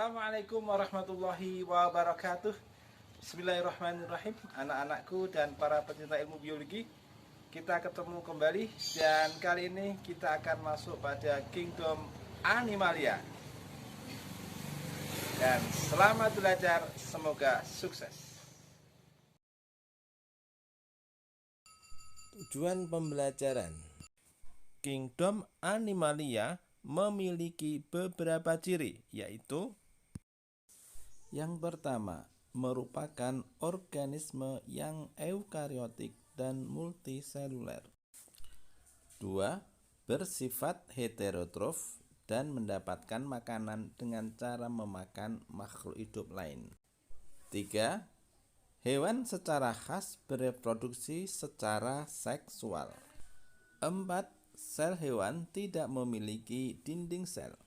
Assalamualaikum warahmatullahi wabarakatuh. Bismillahirrahmanirrahim. Anak-anakku dan para pecinta ilmu biologi, kita ketemu kembali dan kali ini kita akan masuk pada Kingdom Animalia. Dan selamat belajar, semoga sukses. Tujuan pembelajaran: Kingdom Animalia memiliki beberapa ciri, yaitu yang pertama, merupakan organisme yang eukariotik dan multiseluler. 2. Bersifat heterotrof dan mendapatkan makanan dengan cara memakan makhluk hidup lain. 3. Hewan secara khas bereproduksi secara seksual. 4. Sel hewan tidak memiliki dinding sel.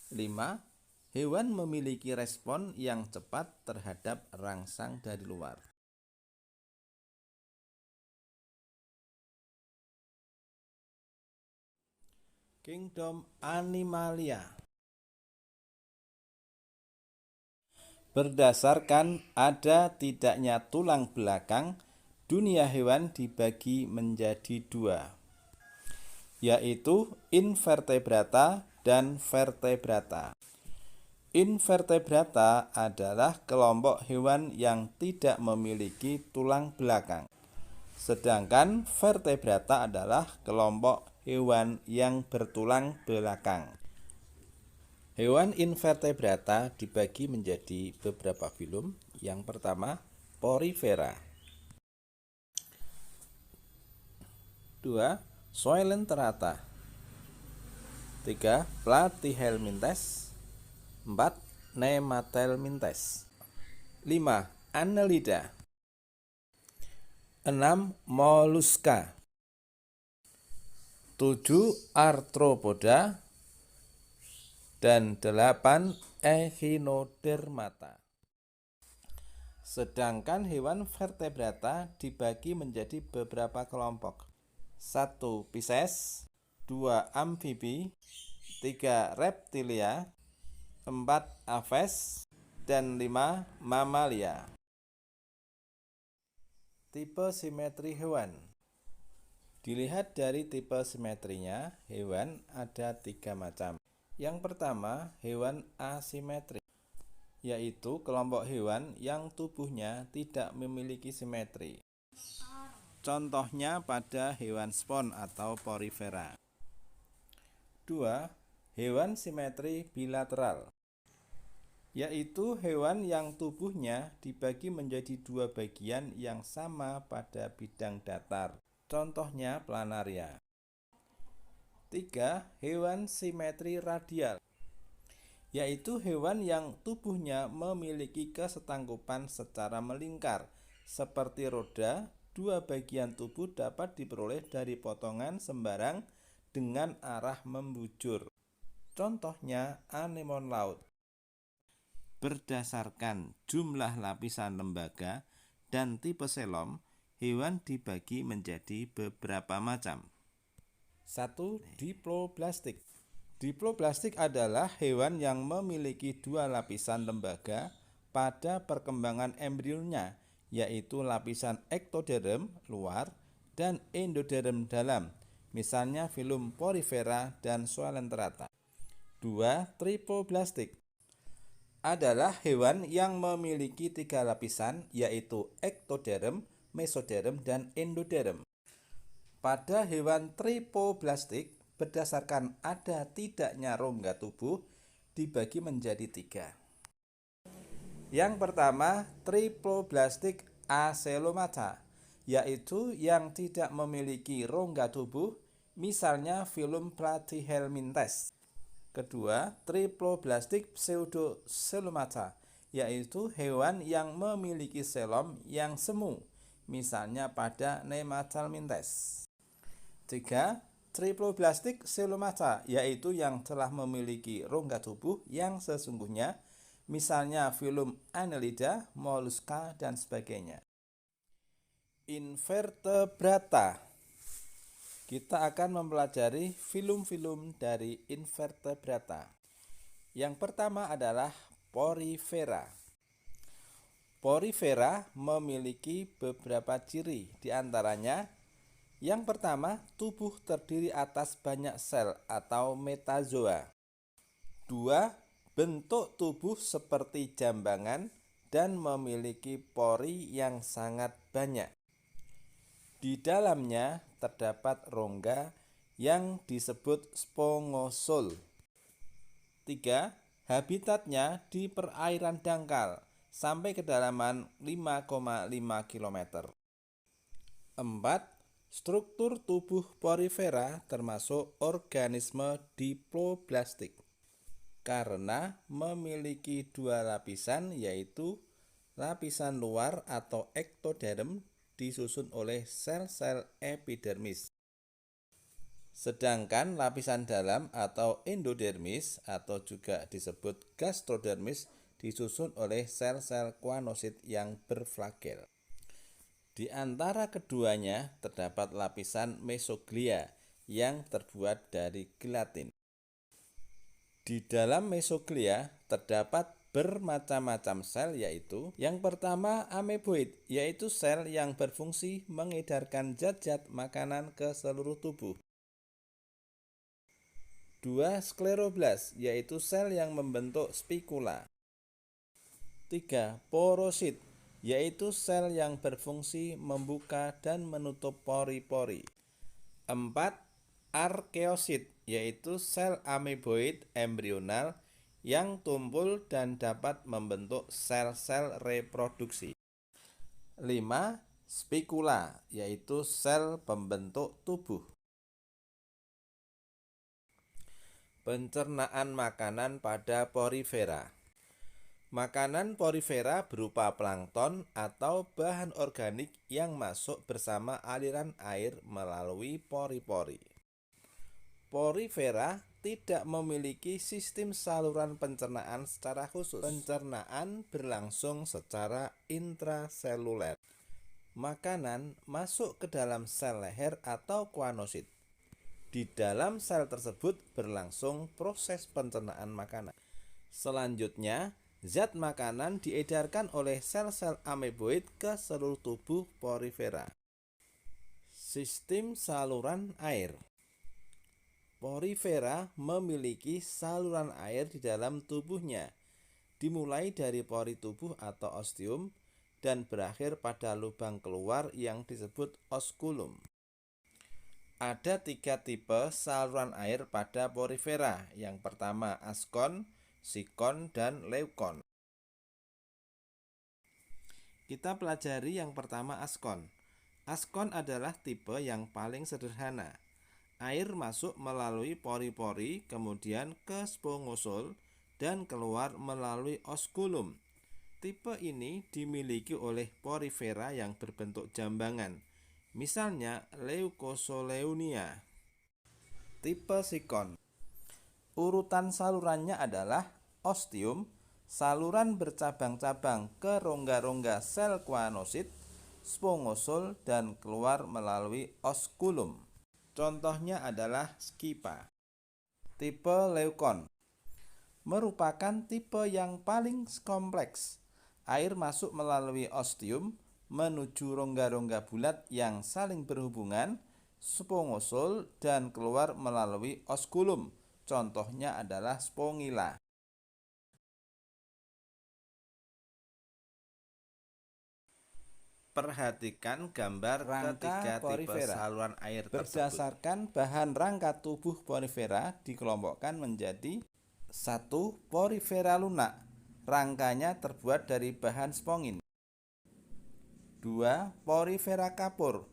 5. Hewan memiliki respon yang cepat terhadap rangsang dari luar. Kingdom Animalia. Berdasarkan ada tidaknya tulang belakang, dunia hewan dibagi menjadi dua, yaitu invertebrata dan vertebrata. Invertebrata adalah kelompok hewan yang tidak memiliki tulang belakang, sedangkan vertebrata adalah kelompok hewan yang bertulang belakang. Hewan invertebrata dibagi menjadi beberapa filum. Yang pertama, Porifera. 2. Coelenterata. 3. Platyhelminthes. 4. Nemathelminthes. 5. Annelida. 6. Molluska. 7. Arthropoda. Dan 8. Echinodermata. Sedangkan hewan vertebrata dibagi menjadi beberapa kelompok. 1. Pisces, 2. Amfibi, 3. Reptilia, 4. Aves, dan 5. Mamalia. Tipe simetri hewan. Dilihat dari tipe simetrinya, hewan ada 3 macam. Yang pertama, hewan asimetrik, yaitu kelompok hewan yang tubuhnya tidak memiliki simetri. Contohnya pada hewan spon atau porifera. 2. Hewan simetri bilateral, yaitu hewan yang tubuhnya dibagi menjadi 2 bagian yang sama pada bidang datar. Contohnya planaria. 3. Hewan simetri radial, yaitu hewan yang tubuhnya memiliki kesetangkupan secara melingkar. Seperti roda, 2 bagian tubuh dapat diperoleh dari potongan sembarang dengan arah membujur. Contohnya anemon laut. Berdasarkan jumlah lapisan lembaga dan tipe selom, hewan dibagi menjadi beberapa macam. 1. Diploblastik. Diploblastik adalah hewan yang memiliki 2 lapisan lembaga pada perkembangan embrionya, yaitu lapisan ektoderm luar dan endoderm dalam, misalnya filum Porifera dan Coelenterata. 2. Triploblastik adalah hewan yang memiliki 3 lapisan, yaitu ektoderm, mesoderm, dan endoderm. Pada hewan triploblastik, berdasarkan ada tidaknya rongga tubuh, dibagi menjadi 3. Yang pertama, triploblastik acelomata, yaitu yang tidak memiliki rongga tubuh, misalnya filum Platyhelminthes. Kedua, triploblastik pseudocelomata, yaitu hewan yang memiliki selom yang semu, misalnya pada Nemathelminthes. 3. Triploblastik celomata, yaitu yang telah memiliki rongga tubuh yang sesungguhnya, misalnya filum Annelida, Molluska, dan sebagainya. Invertebrata. Kita akan mempelajari filum-filum dari invertebrata. Yang pertama adalah Porifera. Porifera memiliki beberapa ciri, diantaranya yang pertama, tubuh terdiri atas banyak sel atau metazoa. 2. Bentuk tubuh seperti jambangan dan memiliki pori yang sangat banyak. Di dalamnya terdapat rongga yang disebut spongosul. 3. Habitatnya di perairan dangkal sampai kedalaman 5,5 km. 4. Struktur tubuh porifera termasuk organisme diploblastik karena memiliki dua lapisan, yaitu lapisan luar atau ektoderm disusun oleh sel-sel epidermis. Sedangkan lapisan dalam atau endodermis atau juga disebut gastrodermis disusun oleh sel-sel kuanosit yang berflagel. Di antara keduanya terdapat lapisan mesoglia yang terbuat dari gelatin. Di dalam mesoglia terdapat bermacam-macam sel, yaitu yang pertama ameboid, yaitu sel yang berfungsi mengedarkan zat-zat makanan ke seluruh tubuh. 2. Skleroblast, yaitu sel yang membentuk spikula. 3. Porosit, yaitu sel yang berfungsi membuka dan menutup pori-pori. 4. Arkeosit, yaitu sel ameboid embrional yang tumpul dan dapat membentuk sel-sel reproduksi. 5. Spikula, yaitu sel pembentuk tubuh. Pencernaan makanan pada porifera. Makanan porifera berupa plankton atau bahan organik yang masuk bersama aliran air melalui pori-pori. Porifera tidak memiliki sistem saluran pencernaan secara khusus. Pencernaan berlangsung secara intraseluler. Makanan masuk ke dalam sel leher atau kuanosit. Di dalam sel tersebut berlangsung proses pencernaan makanan. Selanjutnya, zat makanan diedarkan oleh sel-sel ameboid ke seluruh tubuh porifera. Sistem saluran air. Porifera memiliki saluran air di dalam tubuhnya, dimulai dari pori tubuh atau ostium dan berakhir pada lubang keluar yang disebut osculum. Ada 3 tipe saluran air pada porifera. Yang pertama askon, sikon, dan leukon. Kita pelajari yang pertama askon. Askon adalah tipe yang paling sederhana. Air masuk melalui pori-pori, kemudian ke spongosul, dan keluar melalui osculum. Tipe ini dimiliki oleh porifera yang berbentuk jambangan. Misalnya Leucosoleunia. Tipe sikon. Urutan salurannya adalah ostium, saluran bercabang-cabang ke rongga-rongga sel kuanosit, spongosul, dan keluar melalui osculum. Contohnya adalah Skipa. Tipe leukon merupakan tipe yang paling kompleks. Air masuk melalui ostium menuju rongga-rongga bulat yang saling berhubungan, spongosul, dan keluar melalui osculum. Contohnya adalah spongilla. Perhatikan gambar ketiga tipe saluran air tersebut. Berdasarkan bahan rangka tubuh porifera dikelompokkan menjadi 1. Porifera lunak. Rangkanya terbuat dari bahan spongin. 2. Porifera kapur.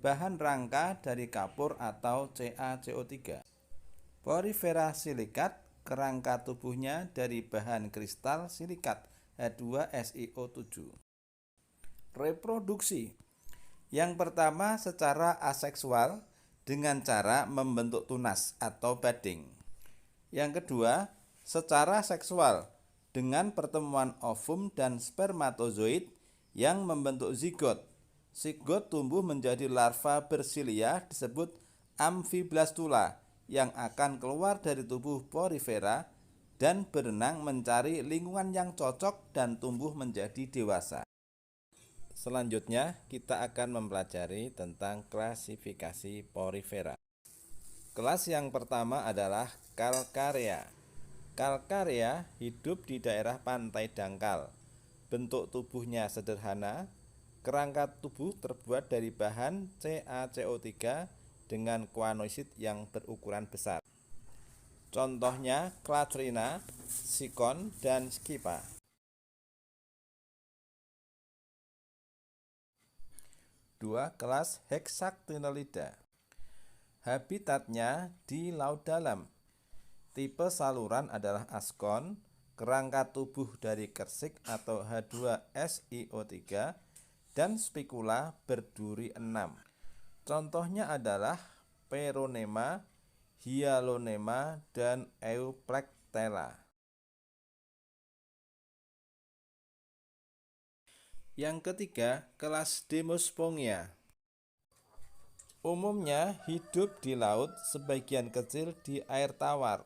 Bahan rangka dari kapur atau CaCO3. Porifera silikat. Kerangka tubuhnya dari bahan kristal silikat H2SiO7. Reproduksi. Yang pertama secara aseksual dengan cara membentuk tunas atau budding. Yang kedua secara seksual dengan pertemuan ovum dan spermatozoid yang membentuk zigot. Zigot tumbuh menjadi larva bersilia disebut amphiblastula yang akan keluar dari tubuh porifera dan berenang mencari lingkungan yang cocok dan tumbuh menjadi dewasa. Selanjutnya, kita akan mempelajari tentang klasifikasi porifera. Kelas yang pertama adalah Calcarea. Calcarea hidup di daerah pantai dangkal. Bentuk tubuhnya sederhana. Kerangka tubuh terbuat dari bahan CaCO3 dengan kuanosid yang berukuran besar. Contohnya Clatrina, Sikon, dan Skipa. 2. Kelas Hexactinelida. Habitatnya di laut dalam. Tipe saluran adalah askon, kerangka tubuh dari kersik atau H2SiO3, dan spikula berduri 6. Contohnya adalah Peronema, Hyalonema, dan Euplectella. Yang ketiga, kelas Demospongia. Umumnya hidup di laut, sebagian kecil di air tawar.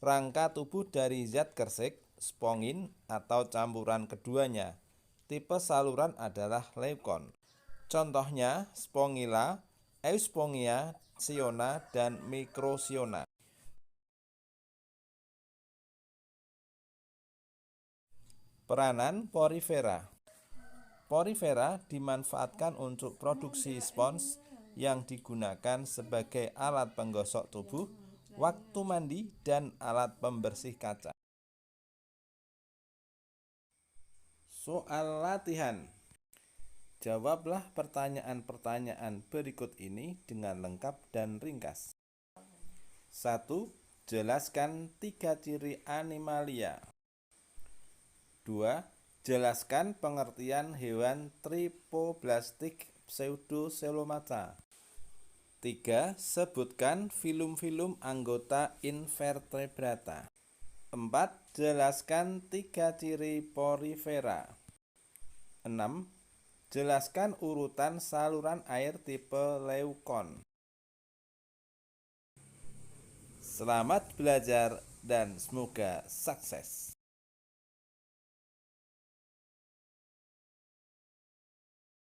Rangka tubuh dari zat kersik, spongin, atau campuran keduanya. Tipe saluran adalah leukon. Contohnya Spongilla, Euspongia, Siona, dan Microsiona. Peranan porifera. Porifera dimanfaatkan untuk produksi spons yang digunakan sebagai alat penggosok tubuh, waktu mandi, dan alat pembersih kaca. Soal latihan. Jawablah pertanyaan-pertanyaan berikut ini dengan lengkap dan ringkas. 1. Jelaskan 3 ciri animalia. 2. Jelaskan pengertian hewan tripoblastik pseudocelomata. 3. Sebutkan filum-filum anggota invertebrata. 4. Jelaskan 3 ciri porifera. 6. Jelaskan urutan saluran air tipe leukon. Selamat belajar dan semoga sukses.